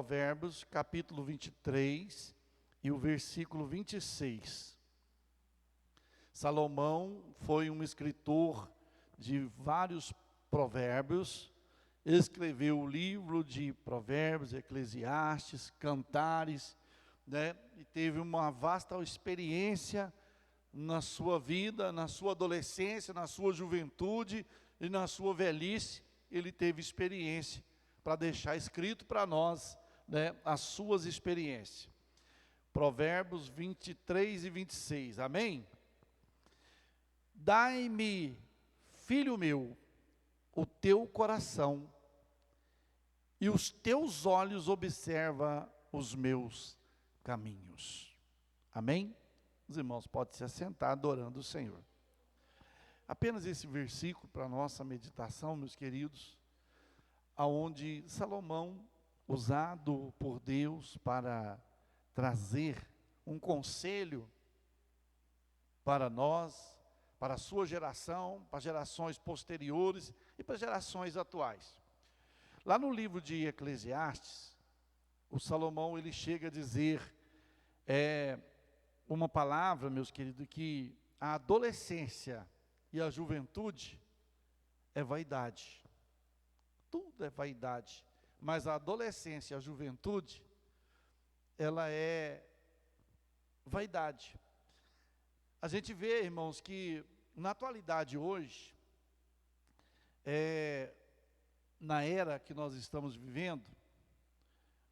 Provérbios, capítulo 23 e o versículo 26. Salomão foi um escritor de vários provérbios, escreveu o livro de Provérbios, Eclesiastes, Cantares, né? E teve uma vasta experiência na sua vida, na sua adolescência, na sua juventude e na sua velhice. Ele teve experiência para deixar escrito para nós, né, as suas experiências. Provérbios 23 e 26, amém? Dai-me, filho meu, o teu coração, e os teus olhos observa os meus caminhos. Amém? Os irmãos podem se assentar adorando o Senhor. Apenas esse versículo para nossa meditação, meus queridos, aonde Salomão, usado por Deus para trazer um conselho para nós, para a sua geração, para gerações posteriores e para gerações atuais. Lá no livro de Eclesiastes, o Salomão ele chega a dizer uma palavra, meus queridos, que a adolescência e a juventude é vaidade. Tudo é vaidade, mas a adolescência e a juventude, ela é vaidade. A gente vê, irmãos, que na atualidade hoje, na era que nós estamos vivendo,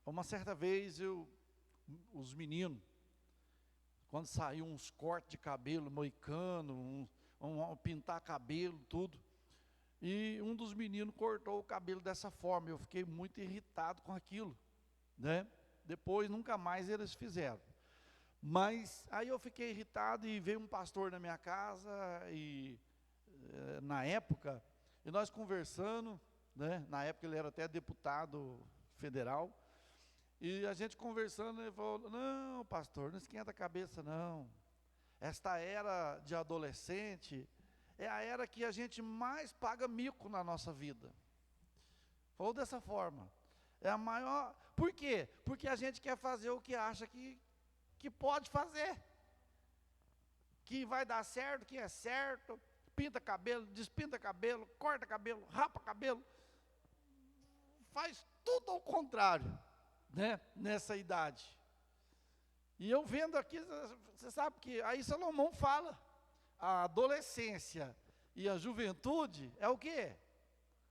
uma certa vez os meninos, quando saiu uns cortes de cabelo moicano, pintar cabelo, tudo, e um dos meninos cortou o cabelo dessa forma, eu fiquei muito irritado com aquilo, né? Depois nunca mais eles fizeram. Mas aí eu fiquei irritado e veio um pastor na minha casa, e na época, e nós conversando, né? Na época ele era até deputado federal, e a gente conversando, ele falou: não, pastor, não esquenta a cabeça não, esta era de adolescente é a era que a gente mais paga mico na nossa vida. Falou dessa forma, é a maior. Por quê? Porque a gente quer fazer o que acha que pode fazer, que vai dar certo, que é certo, pinta cabelo, despinta cabelo, corta cabelo, rapa cabelo, faz tudo ao contrário, né, nessa idade. E eu vendo aqui, você sabe que aí Salomão fala, a adolescência e a juventude é o quê?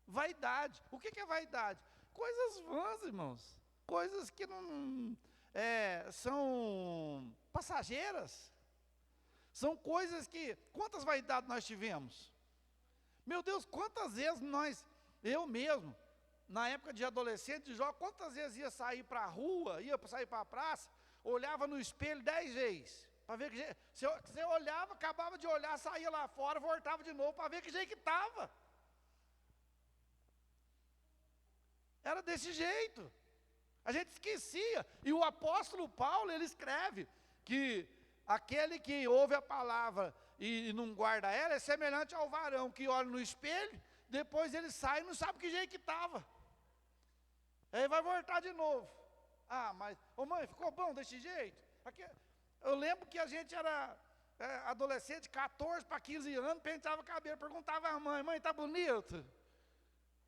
Vaidade. O que é vaidade? Coisas vãs, irmãos, coisas que não são passageiras, são coisas que, quantas vaidades nós tivemos? Meu Deus, quantas vezes eu mesmo, na época de adolescente, de jovem, quantas vezes ia sair para a rua, ia sair para a praça, olhava no espelho 10 vezes, para ver que você olhava, acabava de olhar, saía lá fora, voltava de novo, para ver que jeito que estava. Era desse jeito. A gente esquecia, e o apóstolo Paulo, ele escreve que aquele que ouve a palavra e não guarda ela, é semelhante ao varão que olha no espelho, depois ele sai e não sabe que jeito que estava. Aí vai voltar de novo. Ah, mas, mãe, ficou bom desse jeito? Eu lembro que a gente era adolescente, 14 para 15 anos, penteava o cabelo, perguntava à mãe, tá bonito?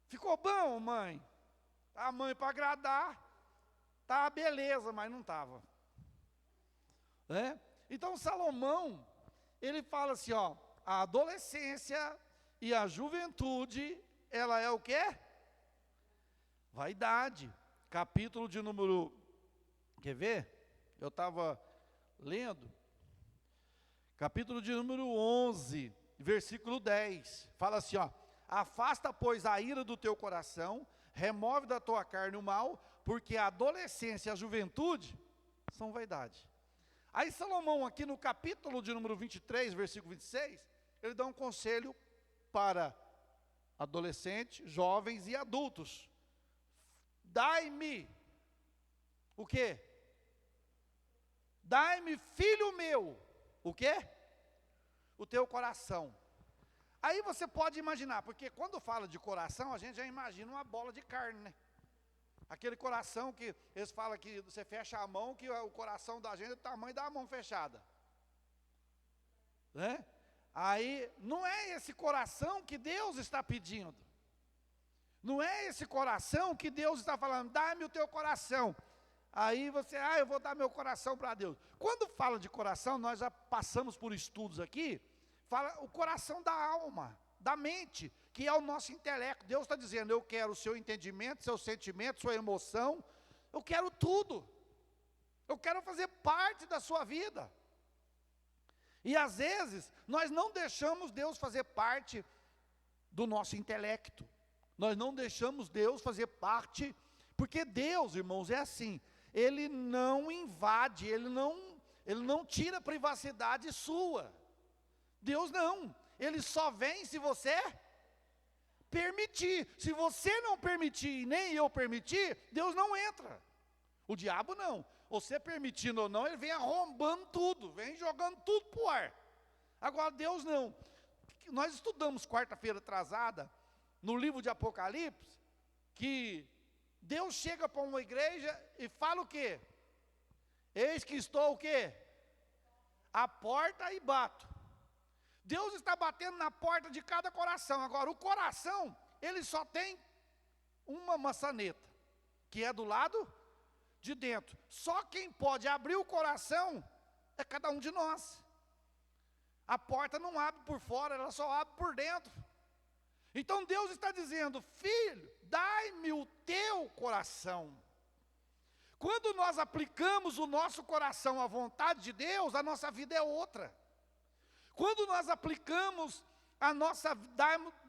Ficou bom, mãe? A mãe, para agradar, tá beleza, mas não estava. Então Salomão, ele fala assim, ó, a adolescência e a juventude, ela é o quê? Vaidade. Capítulo de número, quer ver? Eu estava lendo, capítulo de número 11, versículo 10, fala assim, ó: afasta, pois, a ira do teu coração, remove da tua carne o mal, porque a adolescência e a juventude são vaidade. Aí Salomão, aqui no capítulo de número 23, versículo 26, ele dá um conselho para adolescentes, jovens e adultos. Dai-me, o quê? Dai-me, filho meu, o quê? O teu coração. Aí você pode imaginar, porque quando fala de coração, a gente já imagina uma bola de carne, né? Aquele coração que eles falam que você fecha a mão, que o coração da gente é do tamanho da mão fechada. Né? Aí, não é esse coração que Deus está pedindo. Não é esse coração que Deus está falando, dá-me o teu coração. Aí você, eu vou dar meu coração para Deus. Quando fala de coração, nós já passamos por estudos aqui, fala o coração da alma, da mente, que é o nosso intelecto. Deus está dizendo, eu quero o seu entendimento, seu sentimento, sua emoção, eu quero tudo. Eu quero fazer parte da sua vida. E às vezes, nós não deixamos Deus fazer parte do nosso intelecto. Nós não deixamos Deus fazer parte, porque Deus, irmãos, é assim, Ele não invade, Ele não tira privacidade sua. Deus não, Ele só vem se você permitir. Se você não permitir, nem eu permitir, Deus não entra. O diabo não, você permitindo ou não, ele vem arrombando tudo, vem jogando tudo para o ar. Agora Deus não. Nós estudamos quarta-feira atrasada, no livro de Apocalipse, que Deus chega para uma igreja e fala o quê? Eis que estou o quê? À porta e bato. Deus está batendo na porta de cada coração. Agora, o coração, ele só tem uma maçaneta, que é do lado de dentro. Só quem pode abrir o coração é cada um de nós. A porta não abre por fora, ela só abre por dentro. Então Deus está dizendo, filho, dai-me o teu coração. Quando nós aplicamos o nosso coração à vontade de Deus, a nossa vida é outra. Quando nós aplicamos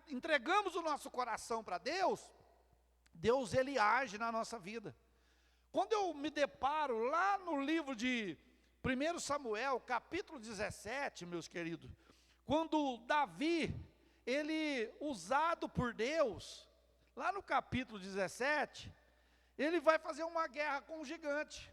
entregamos o nosso coração para Deus, Deus ele age na nossa vida. Quando eu me deparo lá no livro de 1 Samuel, capítulo 17, meus queridos, quando Davi, ele usado por Deus, lá no capítulo 17, ele vai fazer uma guerra com o gigante.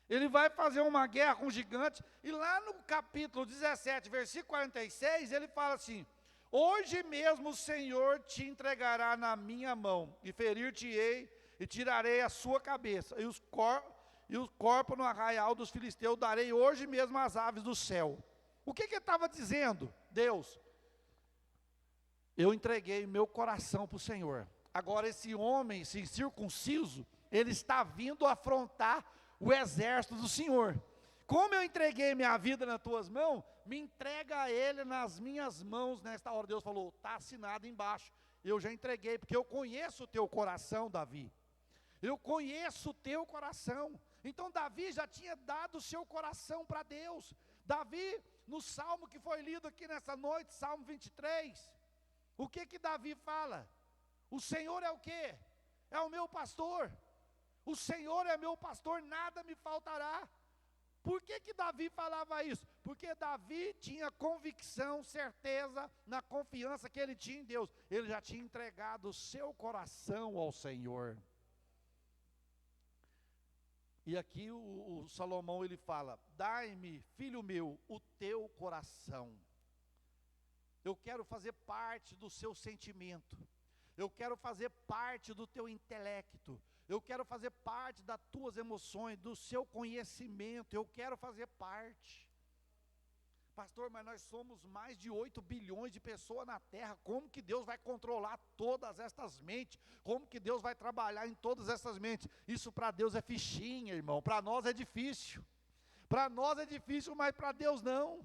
Ele vai fazer uma guerra com o gigante, e lá no capítulo 17, versículo 46, ele fala assim, hoje mesmo o Senhor te entregará na minha mão, e ferir-te-ei, e tirarei a sua cabeça, e o corpo no arraial dos filisteus darei hoje mesmo às aves do céu. O que ele estava dizendo? Deus, eu entreguei meu coração para o Senhor. Agora esse homem, esse incircunciso, ele está vindo afrontar o exército do Senhor. Como eu entreguei minha vida nas tuas mãos, me entrega ele nas minhas mãos nesta hora. Deus falou, está assinado embaixo. Eu já entreguei, porque eu conheço o teu coração, Davi. Eu conheço o teu coração. Então Davi já tinha dado o seu coração para Deus. Davi, no salmo que foi lido aqui nessa noite, Salmo 23, o que Davi fala? O Senhor é o quê? É o meu pastor. O Senhor é meu pastor, nada me faltará. Por que Davi falava isso? Porque Davi tinha convicção, certeza, na confiança que ele tinha em Deus. Ele já tinha entregado o seu coração ao Senhor. E aqui o Salomão ele fala, dai-me, filho meu, o teu coração. Eu quero fazer parte do seu sentimento. Eu quero fazer parte do teu intelecto. Eu quero fazer parte das tuas emoções, do seu conhecimento. Eu quero fazer parte. Pastor, mas nós somos mais de 8 bilhões de pessoas na terra. Como que Deus vai controlar todas estas mentes? Como que Deus vai trabalhar em todas essas mentes? Isso para Deus é fichinha, irmão. Para nós é difícil. Para nós é difícil, mas para Deus não.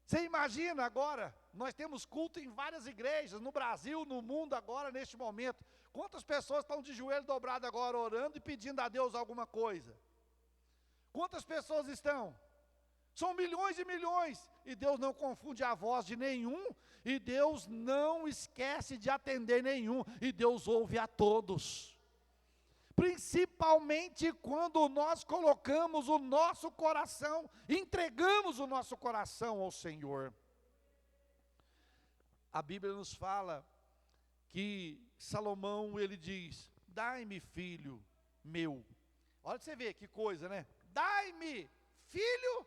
Você imagina agora, nós temos culto em várias igrejas, no Brasil, no mundo agora, neste momento. Quantas pessoas estão de joelho dobrado agora, orando e pedindo a Deus alguma coisa? Quantas pessoas estão? São milhões e milhões, e Deus não confunde a voz de nenhum, e Deus não esquece de atender nenhum, e Deus ouve a todos. Principalmente quando nós colocamos o nosso coração, entregamos o nosso coração ao Senhor. A Bíblia nos fala que Salomão, ele diz, dai-me filho meu. Olha para você ver que coisa, né? Dai-me filho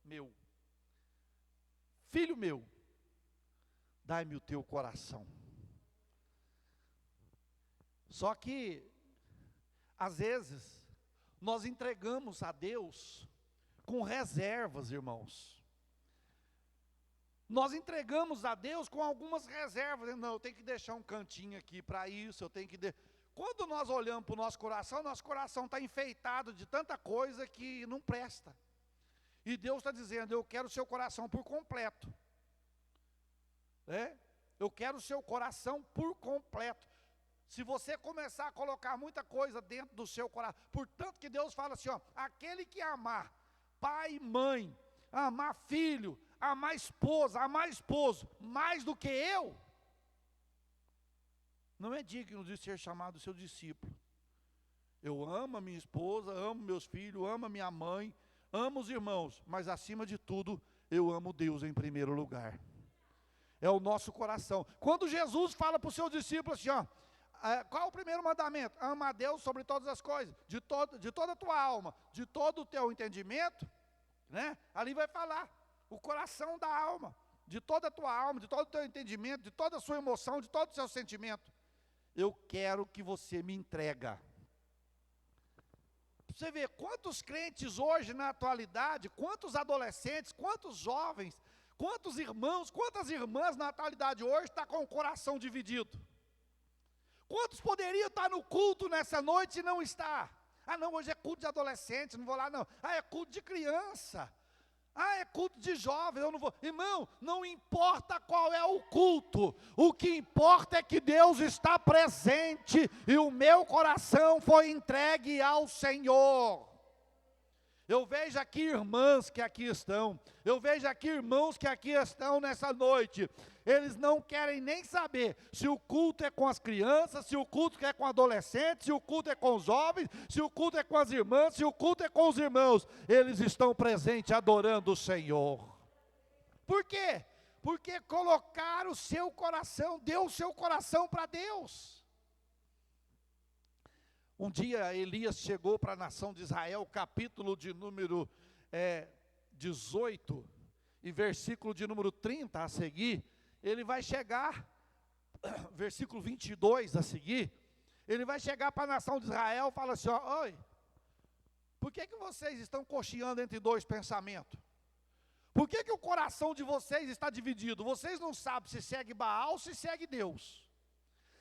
meu. Filho meu, dai-me o teu coração. Só que Às vezes, nós entregamos a Deus com reservas, irmãos. Nós entregamos a Deus com algumas reservas. Não, eu tenho que deixar um cantinho aqui para isso, eu tenho que... Quando nós olhamos para o nosso coração está enfeitado de tanta coisa que não presta. E Deus está dizendo, eu quero o seu coração por completo. Eu quero o seu coração por completo. Se você começar a colocar muita coisa dentro do seu coração, portanto que Deus fala assim, aquele que amar pai e mãe, amar filho, amar esposa, amar esposo, mais do que eu, não é digno de ser chamado seu discípulo. Eu amo a minha esposa, amo meus filhos, amo a minha mãe, amo os irmãos, mas acima de tudo, eu amo Deus em primeiro lugar. É o nosso coração. Quando Jesus fala para os seus discípulos assim, qual é o primeiro mandamento? Ama a Deus sobre todas as coisas, de toda a tua alma, de todo o teu entendimento, né? Ali vai falar, o coração da alma, de toda a tua alma, de todo o teu entendimento, de toda a sua emoção, de todo o seu sentimento. Eu quero que você me entrega. Você vê quantos crentes hoje na atualidade, quantos adolescentes, quantos jovens, quantos irmãos, quantas irmãs na atualidade hoje está com o coração dividido. Quantos poderiam estar no culto nessa noite e não está? Não, hoje é culto de adolescente, não vou lá não. É culto de criança. É culto de jovem, eu não vou. Irmão, não importa qual é o culto, o que importa é que Deus está presente e o meu coração foi entregue ao Senhor. Eu vejo aqui irmãs que aqui estão, eu vejo aqui irmãos que aqui estão nessa noite. Eles não querem nem saber se o culto é com as crianças, se o culto é com adolescentes, se o culto é com os jovens, se o culto é com as irmãs, se o culto é com os irmãos. Eles estão presentes adorando o Senhor. Por quê? Porque colocaram o seu coração, deu o seu coração para Deus. Um dia Elias chegou para a nação de Israel, capítulo de número 18, e versículo de número 30 a seguir. Ele vai chegar, versículo 22 a seguir, ele vai chegar para a nação de Israel e fala assim, oi, por que vocês estão cocheando entre dois pensamentos? Por que o coração de vocês está dividido? Vocês não sabem se segue Baal ou se segue Deus.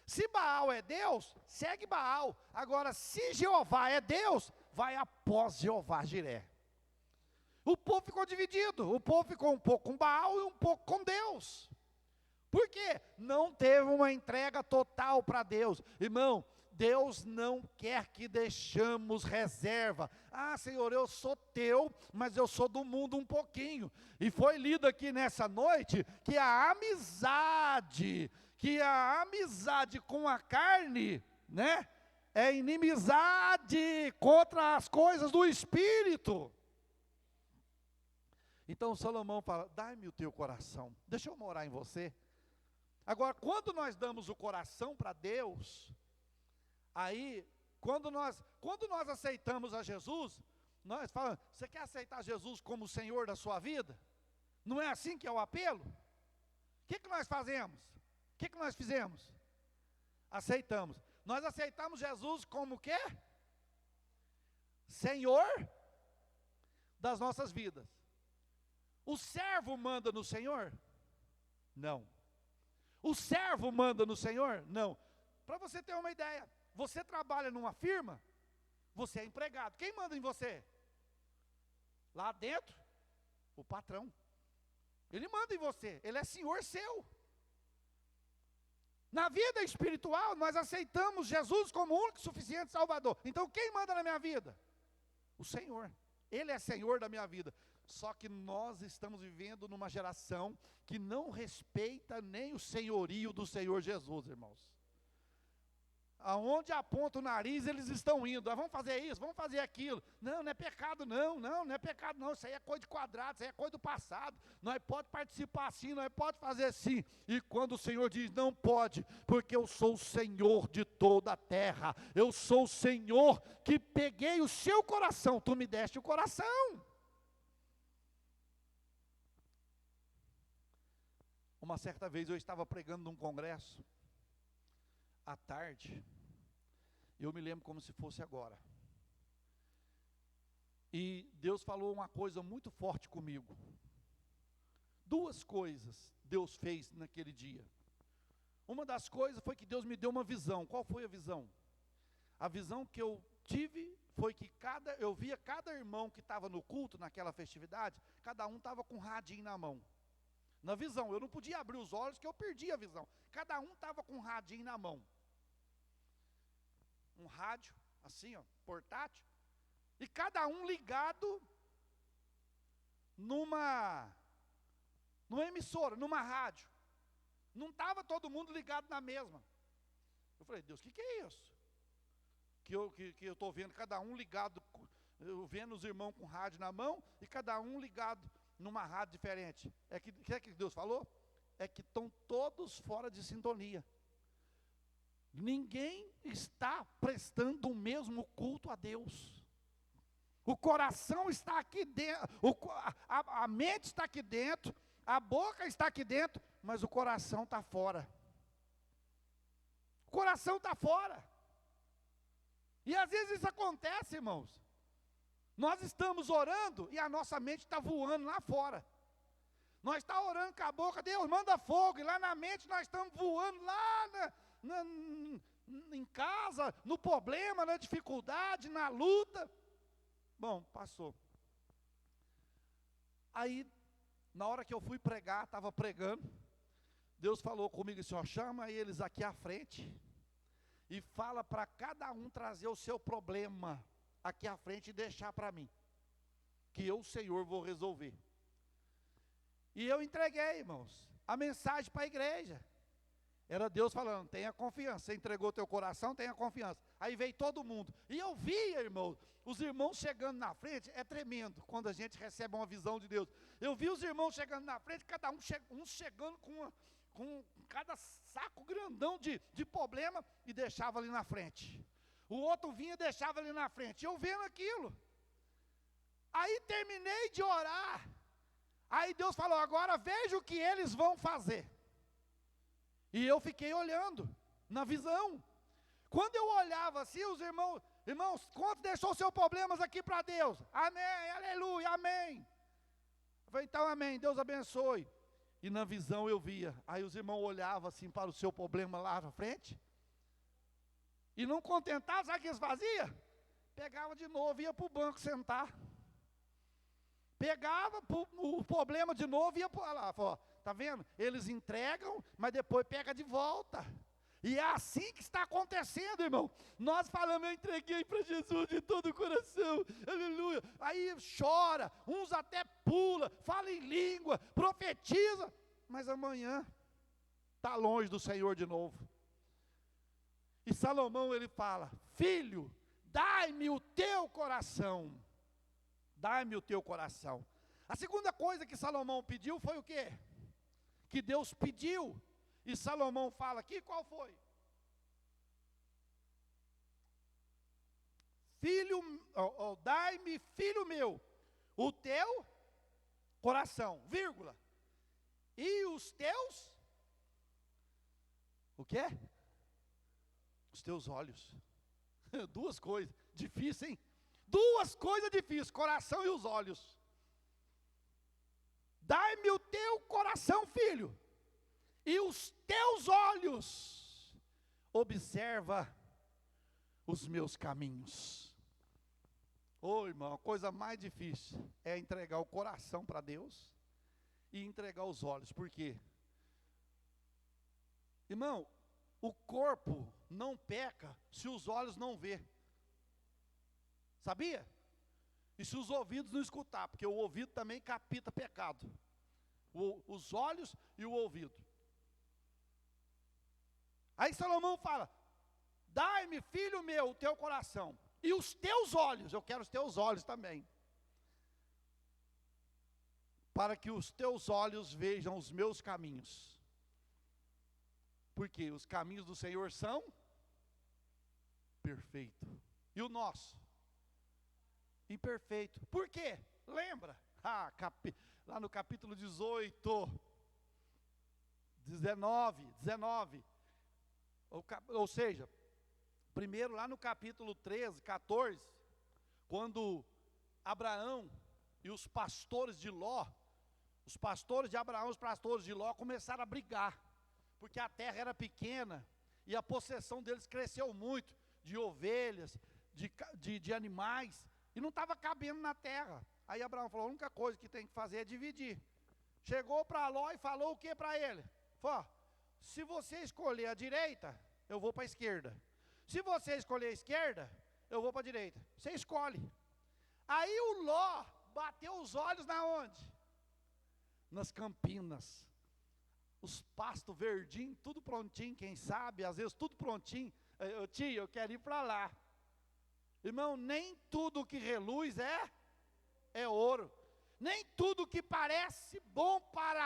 Se Baal é Deus, segue Baal. Agora, se Jeová é Deus, vai após Jeová Jiré. O povo ficou dividido, o povo ficou um pouco com Baal e um pouco com Deus. Por quê? Não teve uma entrega total para Deus. Irmão, Deus não quer que deixamos reserva. Senhor, eu sou teu, mas eu sou do mundo um pouquinho. E foi lido aqui nessa noite que a amizade com a carne, né, é inimizade contra as coisas do Espírito. Então Salomão fala, dai-me o teu coração, deixa eu morar em você. Agora, quando nós damos o coração para Deus, aí, quando nós aceitamos a Jesus, nós falamos, você quer aceitar Jesus como o Senhor da sua vida? Não é assim que é o apelo? O que nós fazemos? O que nós fizemos? Aceitamos. Nós aceitamos Jesus como o quê? Senhor das nossas vidas. O servo manda no Senhor? Não. O servo manda no Senhor? Não. Para você ter uma ideia, você trabalha numa firma, você é empregado. Quem manda em você? Lá dentro, o patrão. Ele manda em você, ele é senhor seu. Na vida espiritual, nós aceitamos Jesus como o único e suficiente Salvador. Então, quem manda na minha vida? O Senhor. Ele é Senhor da minha vida. Só que nós estamos vivendo numa geração que não respeita nem o senhorio do Senhor Jesus, irmãos. Aonde aponta o nariz, eles estão indo. Vamos fazer isso, vamos fazer aquilo. Não é pecado não é pecado não. Isso aí é coisa de quadrado, isso aí é coisa do passado. Nós pode participar assim, nós pode fazer assim. E quando o Senhor diz, não pode, porque eu sou o Senhor de toda a terra. Eu sou o Senhor que peguei o seu coração, tu me deste o coração. Uma certa vez eu estava pregando num congresso, à tarde, Eu me lembro como se fosse agora. E Deus falou uma coisa muito forte comigo. Duas coisas Deus fez naquele dia. Uma das coisas foi que Deus me deu uma visão. Qual foi a visão? A visão que eu tive foi que eu via cada irmão que estava no culto, naquela festividade, cada um estava com um radinho na mão. Na visão, eu não podia abrir os olhos, que eu perdi a visão. Cada um estava com um radinho na mão. Um rádio, assim, ó, portátil. E cada um ligado numa emissora, numa rádio. Não estava todo mundo ligado na mesma. Eu falei, Deus, o que é isso? Que eu estou vendo cada um ligado, eu vendo os irmãos com rádio na mão, e cada um ligado numa rádio diferente. O que é que Deus falou? É que estão todos fora de sintonia. Ninguém está prestando o mesmo culto a Deus. O coração está aqui dentro, a mente está aqui dentro, a boca está aqui dentro, mas o coração está fora. O coração está fora. E às vezes isso acontece, irmãos. Nós estamos orando e a nossa mente está voando lá fora. Nós estamos orando com a boca, Deus manda fogo, e lá na mente nós estamos voando lá em casa, no problema, na dificuldade, na luta. Bom, passou. Aí, na hora que eu fui pregar, estava pregando, Deus falou comigo assim, ó, chama eles aqui à frente e fala para cada um trazer o seu problema aqui à frente e deixar para mim, que eu, Senhor, vou resolver. E eu entreguei, irmãos, a mensagem para a igreja. Era Deus falando, tenha confiança. Você entregou teu coração, tenha confiança. Aí veio todo mundo. E eu via, irmãos, os irmãos chegando na frente. É tremendo quando a gente recebe uma visão de Deus. Eu vi os irmãos chegando na frente, cada um chegando com cada saco grandão de problema e deixava ali na frente. O outro vinha e deixava ali na frente. Eu vendo aquilo. Aí terminei de orar. Aí Deus falou, agora veja o que eles vão fazer. E eu fiquei olhando, na visão. Quando eu olhava assim, os irmãos, quantos deixou seus problemas aqui para Deus? Amém, aleluia, amém. Eu falei, então amém, Deus abençoe. E na visão eu via, aí os irmãos olhavam assim para o seu problema lá na frente. E não contentavam, sabe o que eles faziam? Pegava de novo, ia para o banco sentar. Pegava o problema de novo e ia para lá, ó. Está vendo? Eles entregam, mas depois pega de volta. E é assim que está acontecendo, irmão. Nós falamos, eu entreguei para Jesus de todo o coração, aleluia. Aí chora, uns até pula, fala em língua, profetiza, mas amanhã está longe do Senhor de novo. E Salomão ele fala, filho, dai-me o teu coração. Dai-me o teu coração. A segunda coisa que Salomão pediu foi o quê? Que Deus pediu, e Salomão fala aqui, qual foi? Dai-me, filho meu, o teu coração, vírgula, e os teus, o quê? Os teus olhos. Duas coisas, difícil, hein? Duas coisas difíceis, coração e os olhos. Dai-me o teu coração, filho, e os teus olhos, observa os meus caminhos. Ô irmão, a coisa mais difícil é entregar o coração para Deus e entregar os olhos. Por quê? Irmão, o corpo não peca se os olhos não vê. Sabia? E se os ouvidos não escutar, porque o ouvido também capta pecado. Os olhos e o ouvido. Aí Salomão fala, dai-me, filho meu, o teu coração, e os teus olhos, eu quero os teus olhos também, para que os teus olhos vejam os meus caminhos. Porque os caminhos do Senhor são perfeitos. E o nosso? Imperfeito. Por quê? Lembra? Lá no capítulo 18, 19. Ou seja, Primeiro, lá no capítulo 13, 14, quando Abraão e os pastores de Ló, os pastores de Abraão e os pastores de Ló começaram a brigar, porque a terra era pequena e a possessão deles cresceu muito, de ovelhas, de animais, e não estava cabendo na terra. Aí Abraão falou, a única coisa que tem que fazer é dividir. Chegou para Ló e falou o que para ele? Falou, se você escolher a direita, eu vou para a esquerda. Se você escolher a esquerda, eu vou para a direita. Você escolhe. Aí o Ló bateu os olhos na onde? Nas campinas. Os pastos verdinhos, tudo prontinho, quem sabe, às vezes tudo prontinho. Tio, eu quero ir para lá. Irmão, nem tudo que reluz é ouro. Nem tudo que parece bom para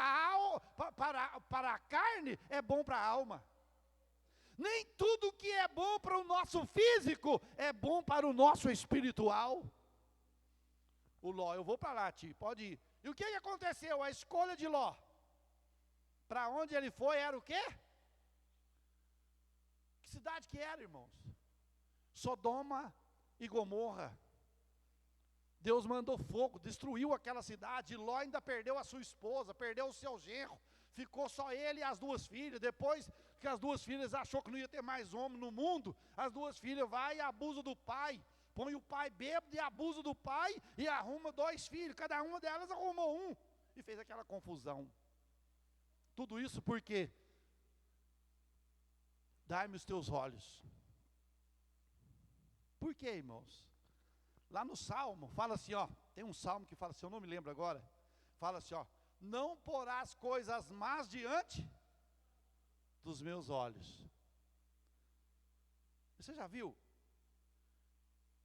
a carne é bom para a alma. Nem tudo que é bom para o nosso físico é bom para o nosso espiritual. O Ló, eu vou para lá, tio, pode ir. E o que aconteceu? A escolha de Ló, para onde ele foi, era o quê? Que cidade que era, irmãos? Sodoma e Gomorra. Deus mandou fogo, destruiu aquela cidade. Ló ainda perdeu a sua esposa, perdeu o seu genro. Ficou só ele e as duas filhas. Depois que as duas filhas achou que não ia ter mais homem no mundo, as duas filhas vai e abusa do pai. Põe o pai bêbado e abusa do pai e arruma 2 filhos. Cada uma delas arrumou um. E fez aquela confusão. Tudo isso porque dai-me os teus olhos. Por quê, irmãos? Lá no Salmo, fala assim, ó, tem um Salmo que fala assim, eu não me lembro agora, fala assim, ó, não porás coisas más diante dos meus olhos. Você já viu?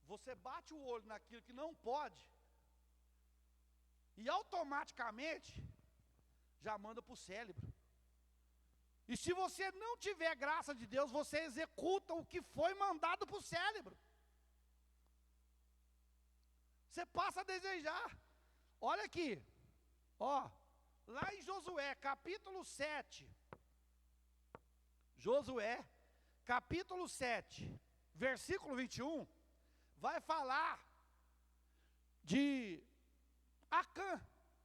Você bate o olho naquilo que não pode, e automaticamente, já manda para o cérebro. E se você não tiver graça de Deus, você executa o que foi mandado para o cérebro. Você passa a desejar. Olha aqui, ó, lá em Josué, capítulo 7. Josué, capítulo 7, versículo 21, vai falar de Acã.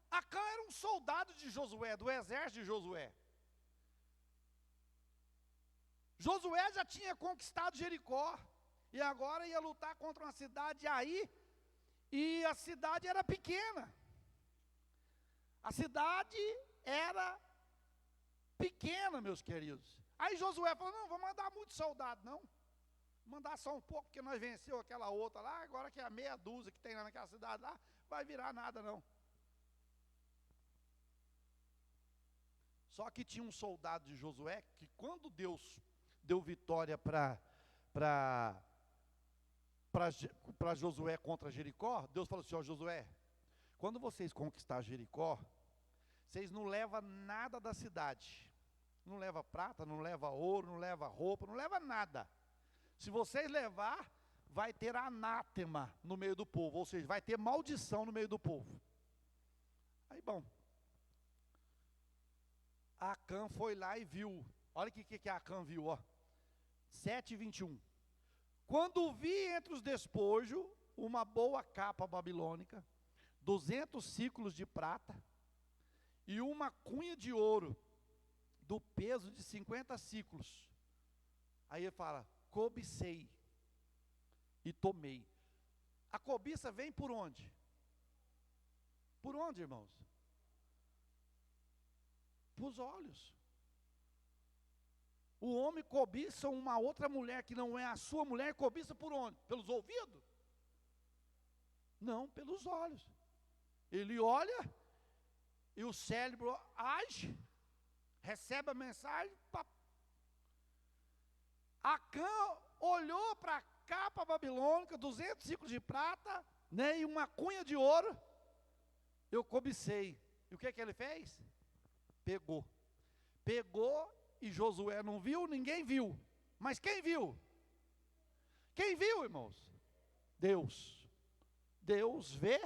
Acã era um soldado de Josué, do exército de Josué. Josué já tinha conquistado Jericó, e agora ia lutar contra uma cidade aí, e a cidade era pequena. A cidade era pequena, meus queridos. Aí Josué falou, não, vou mandar muitos soldados, não. Vou mandar só um pouco, porque nós venceu aquela outra lá, agora que é a meia dúzia que tem lá naquela cidade lá, vai virar nada não. Só que tinha um soldado de Josué, que quando Deus deu vitória para Josué contra Jericó, Deus falou assim, ó Josué, quando vocês conquistar Jericó, vocês não levam nada da cidade, não leva prata, não leva ouro, não leva roupa, não leva nada. Se vocês levar, vai ter anátema no meio do povo, ou seja, vai ter maldição no meio do povo. Aí bom, Acã foi lá e viu, olha o que Acã viu, ó, 7:21. Quando vi entre os despojos uma boa capa babilônica, 200 ciclos de prata e uma cunha de ouro do peso de 50 ciclos. Aí ele fala, cobicei e tomei. A cobiça vem por onde? Por onde, irmãos? Por os olhos. O homem cobiça uma outra mulher que não é a sua mulher, cobiça por onde? Pelos ouvidos? Não, pelos olhos. Ele olha e o cérebro age, recebe a mensagem. Acã olhou para a capa babilônica, 200 ciclos de prata, né, e uma cunha de ouro. Eu cobicei. E o que ele fez? Pegou. E Josué não viu, ninguém viu. Mas quem viu? Quem viu, irmãos? Deus. Deus vê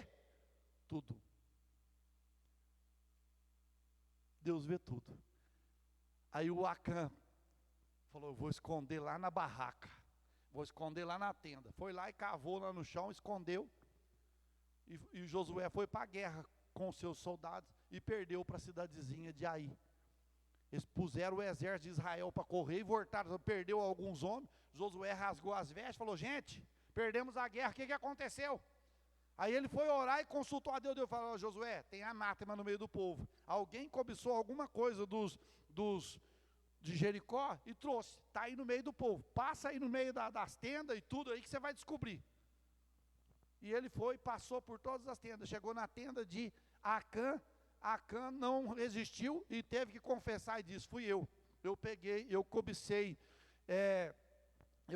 tudo. Deus vê tudo. Aí o Acã falou, eu vou esconder lá na barraca. Vou esconder lá na tenda. Foi lá e cavou lá no chão, escondeu. E Josué foi para a guerra com os seus soldados e perdeu para a cidadezinha de Ai. Eles puseram o exército de Israel para correr e voltaram, perdeu alguns homens. Josué rasgou as vestes e falou: gente, perdemos a guerra, o que aconteceu? Aí ele foi orar e consultou a Deus. Deus falou: Josué, tem anátema no meio do povo. Alguém cobiçou alguma coisa de Jericó e trouxe, está aí no meio do povo. Passa aí no meio das tendas e tudo aí que você vai descobrir. E ele foi, passou por todas as tendas, chegou na tenda de Acã. Acã não resistiu e teve que confessar e disse: fui eu. Eu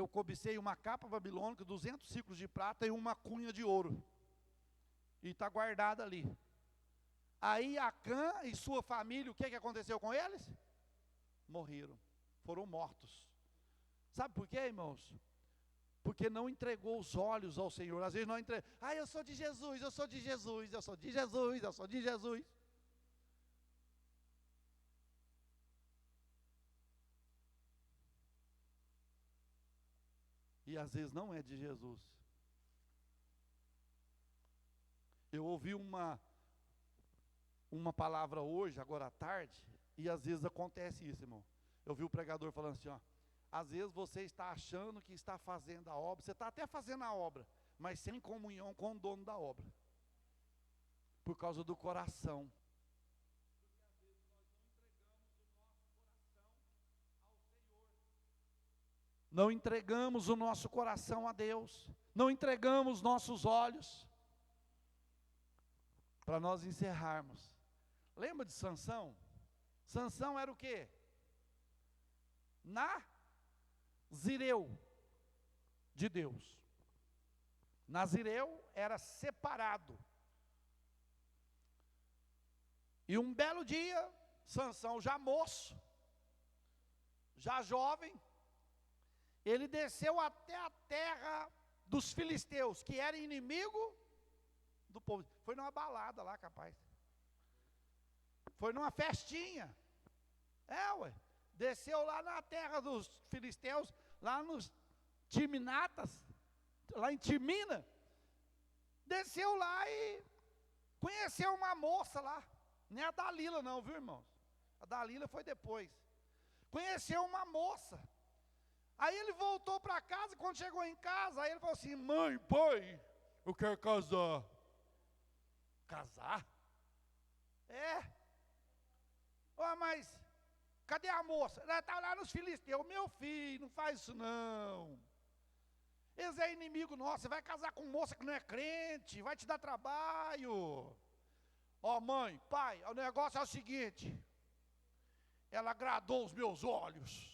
cobicei uma capa babilônica, 200 ciclos de prata e uma cunha de ouro. E está guardada ali. Aí Acã e sua família, o que aconteceu com eles? Morreram, foram mortos. Sabe por quê, irmãos? Porque não entregou os olhos ao Senhor. Às vezes não entregou. Eu sou de Jesus, eu sou de Jesus, eu sou de Jesus, eu sou de Jesus. E às vezes não é de Jesus. Eu ouvi uma palavra hoje, agora à tarde, e às vezes acontece isso, irmão. Eu vi o pregador falando assim, às vezes você está achando que está fazendo a obra, você está até fazendo a obra, mas sem comunhão com o dono da obra. Por causa do coração. Não entregamos o nosso coração a Deus, não entregamos nossos olhos. Para nós encerrarmos, lembra de Sansão? Sansão era o quê? Nazireu de Deus. Nazireu era separado. E um belo dia, Sansão já moço, já jovem, ele desceu até a terra dos filisteus, que era inimigo do povo. Foi numa balada lá, capaz. Foi numa festinha. Desceu lá na terra dos filisteus, lá nos Timinatas, lá em Timina. Desceu lá e conheceu uma moça lá. Nem a Dalila não, viu, irmãos? A Dalila foi depois. Conheceu uma moça. Aí ele voltou para casa, quando chegou em casa, aí ele falou assim: mãe, pai, eu quero casar. Casar? Mas cadê a moça? Ela está lá nos filisteus. Meu filho, não faz isso não. Eles é inimigo nosso, você vai casar com moça que não é crente, vai te dar trabalho. Mãe, pai, o negócio é o seguinte, ela agradou os meus olhos.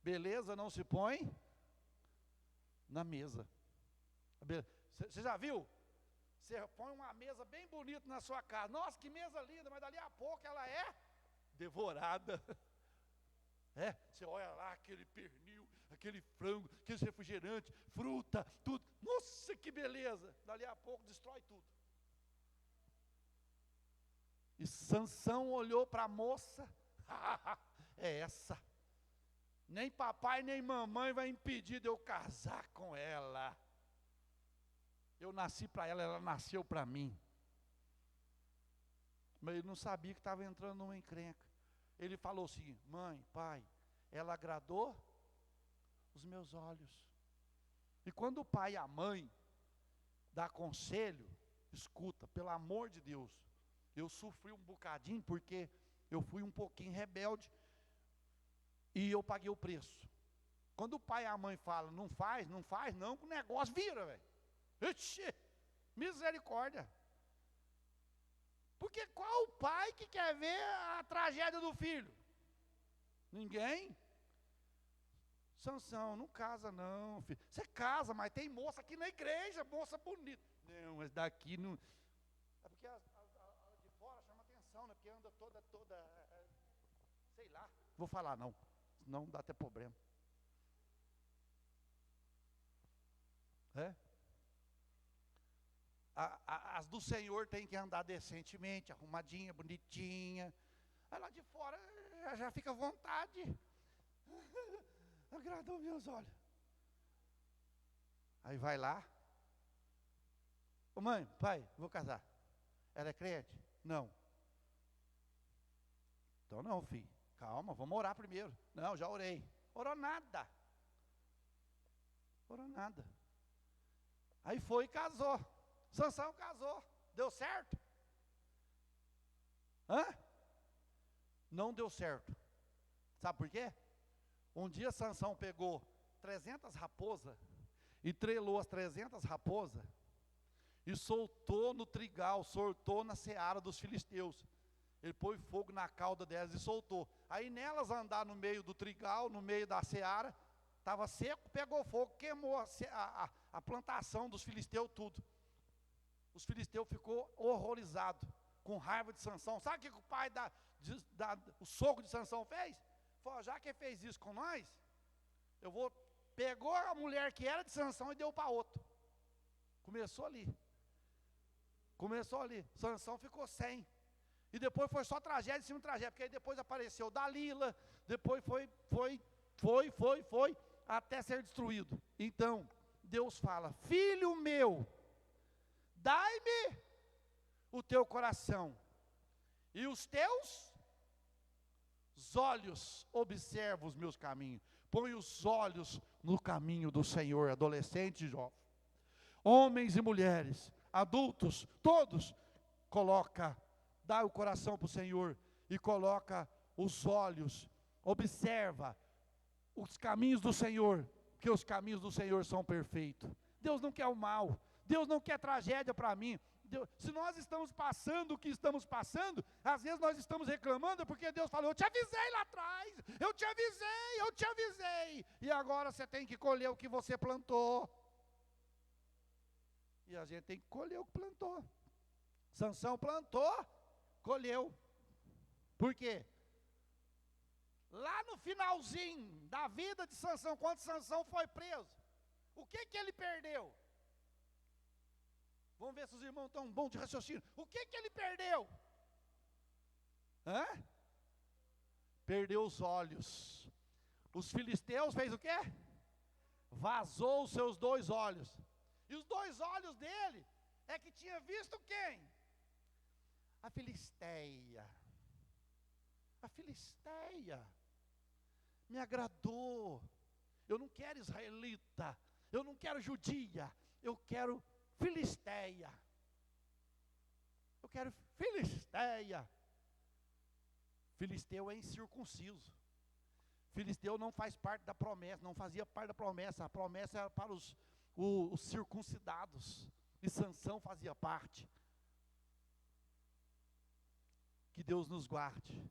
Beleza não se põe na mesa. Você já viu? Você põe uma mesa bem bonita na sua casa. Nossa, que mesa linda, mas dali a pouco ela é devorada. Você olha lá aquele pernil, aquele frango, aquele refrigerante, fruta, tudo. Nossa, que beleza. Dali a pouco destrói tudo. E Sansão olhou para a moça. É essa. Nem papai nem mamãe vai impedir de eu casar com ela. Eu nasci para ela, ela nasceu para mim. Mas ele não sabia que estava entrando numa encrenca. Ele falou assim: mãe, pai, ela agradou os meus olhos. E quando o pai e a mãe dá conselho, escuta, pelo amor de Deus. Eu sofri um bocadinho porque eu fui um pouquinho rebelde. E eu paguei o preço. Quando o pai e a mãe falam, não faz não, que o negócio vira, velho. Misericórdia. Porque qual o pai que quer ver a tragédia do filho? Ninguém. Sansão, não casa não, filho. Você casa, mas tem moça aqui na igreja, moça bonita. Não, mas daqui não. É porque a de fora chama atenção, né? Porque anda toda, sei lá. Vou falar não, senão dá até problema. As do Senhor tem que andar decentemente, arrumadinha, bonitinha. Aí lá de fora já fica à vontade. Agradou meus olhos. Aí vai lá. Ô mãe, pai, vou casar. Ela é crente? Não. Então não, filho. Calma, vamos orar primeiro. Não, já orei. Orou nada. Orou nada. Aí foi e casou. Sansão casou. Deu certo? Hã? Não deu certo. Sabe por quê? Um dia Sansão pegou 300 raposas e trelou as 300 raposas e soltou no trigal, soltou na seara dos filisteus. Ele pôs fogo na cauda delas e soltou. Aí nelas andar no meio do trigal, no meio da seara, estava seco, pegou fogo, queimou a plantação dos filisteus tudo. Os filisteus ficou horrorizado, com raiva de Sansão. Sabe o que o pai o sogro de Sansão fez? Falou, já que ele fez isso com nós, pegou a mulher que era de Sansão e deu para outro. Começou ali. Sansão ficou sem. E depois foi só tragédia em cima de tragédia, porque aí depois apareceu Dalila, depois foi, até ser destruído. Então, Deus fala, filho meu, dai-me o teu coração, e os teus olhos observam os meus caminhos. Põe os olhos no caminho do Senhor, adolescente e jovem. Homens e mulheres, adultos, todos, dá o coração para o Senhor e coloca os olhos, observa os caminhos do Senhor, porque os caminhos do Senhor são perfeitos. Deus não quer o mal, Deus não quer tragédia para mim. Se nós estamos passando o que estamos passando, às vezes nós estamos reclamando porque Deus falou, eu te avisei lá atrás, eu te avisei, e agora você tem que colher o que você plantou. E a gente tem que colher o que plantou. Sansão plantou, colheu. Por quê? Lá no finalzinho da vida de Sansão, quando Sansão foi preso, o que ele perdeu? Vamos ver se os irmãos estão bons de raciocínio. O que ele perdeu? Perdeu os olhos. Os filisteus fez o quê? Vazou os seus 2 olhos. E os 2 olhos dele é que tinha visto quem? A Filisteia. A Filisteia me agradou. Eu não quero israelita, eu não quero judia, eu quero Filisteia. Eu quero Filisteia. Filisteu é incircunciso. Filisteu não faz parte da promessa, não fazia parte da promessa. A promessa era para os circuncidados. E Sansão fazia parte. Que Deus nos guarde.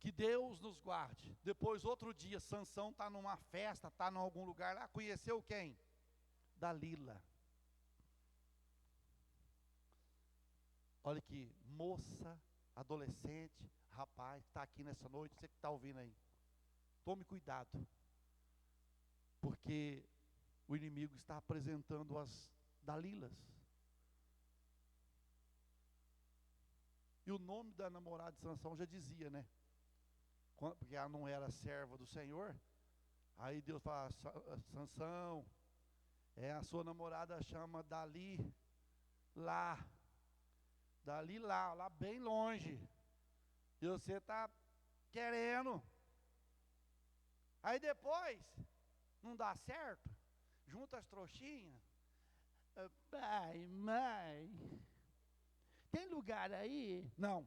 Que Deus nos guarde. Depois, outro dia, Sansão está numa festa, está em algum lugar lá, conheceu quem? Dalila. Olha que moça, adolescente, rapaz, está aqui nessa noite, você que está ouvindo aí. Tome cuidado, porque o inimigo está apresentando as Dalilas. E o nome da namorada de Sansão já dizia, né? Porque ela não era serva do Senhor. Aí Deus fala, Sansão, a sua namorada chama Dali lá bem longe. E você está querendo. Aí depois, não dá certo, junta as trouxinhas. Pai, mãe, tem lugar aí? Não.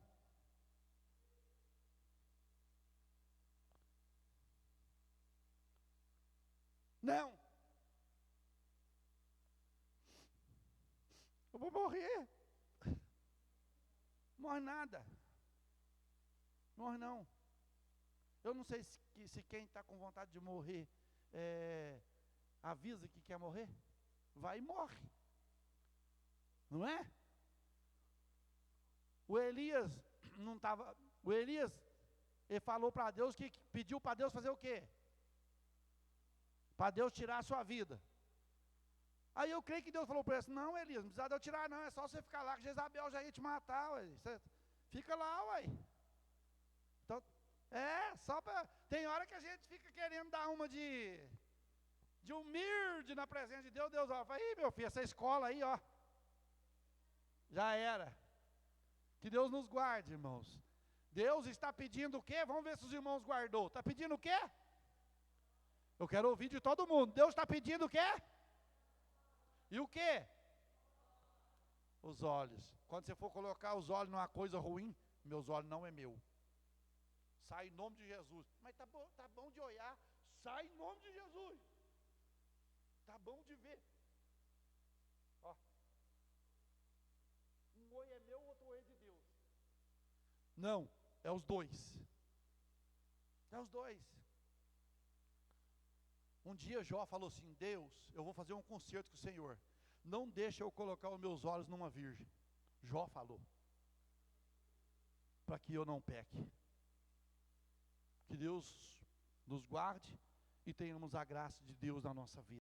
Não. Eu vou morrer. Morre nada. Morre não. Eu não sei se quem está com vontade de morrer avisa que quer morrer. Vai e morre. Não é? O Elias não estava. O Elias, ele falou para Deus que pediu para Deus fazer o quê? Para Deus tirar a sua vida. Aí eu creio que Deus falou para ele, não, Elias, não precisa de eu tirar não, é só você ficar lá que Jezabel já ia te matar, ué. Você fica lá, ué. Então, Tem hora que a gente fica querendo dar uma de humilde na presença de Deus. Deus fala, ih, meu filho, essa escola aí, ó, já era. Que Deus nos guarde, irmãos. Deus está pedindo o quê? Vamos ver se os irmãos guardou. Está pedindo o quê? Eu quero ouvir de todo mundo. Deus está pedindo o quê? E o quê? Os olhos. Quando você for colocar os olhos numa coisa ruim, meus olhos não é meu. Sai em nome de Jesus. Mas tá bom de olhar. Sai em nome de Jesus. Tá bom de ver. Ó. Um olho é meu, outro olho é de Deus. Não, é os dois. É os dois. Um dia Jó falou assim, Deus, eu vou fazer um concerto com o Senhor. Não deixa eu colocar os meus olhos numa virgem. Jó falou. Para que eu não peque. Que Deus nos guarde e tenhamos a graça de Deus na nossa vida.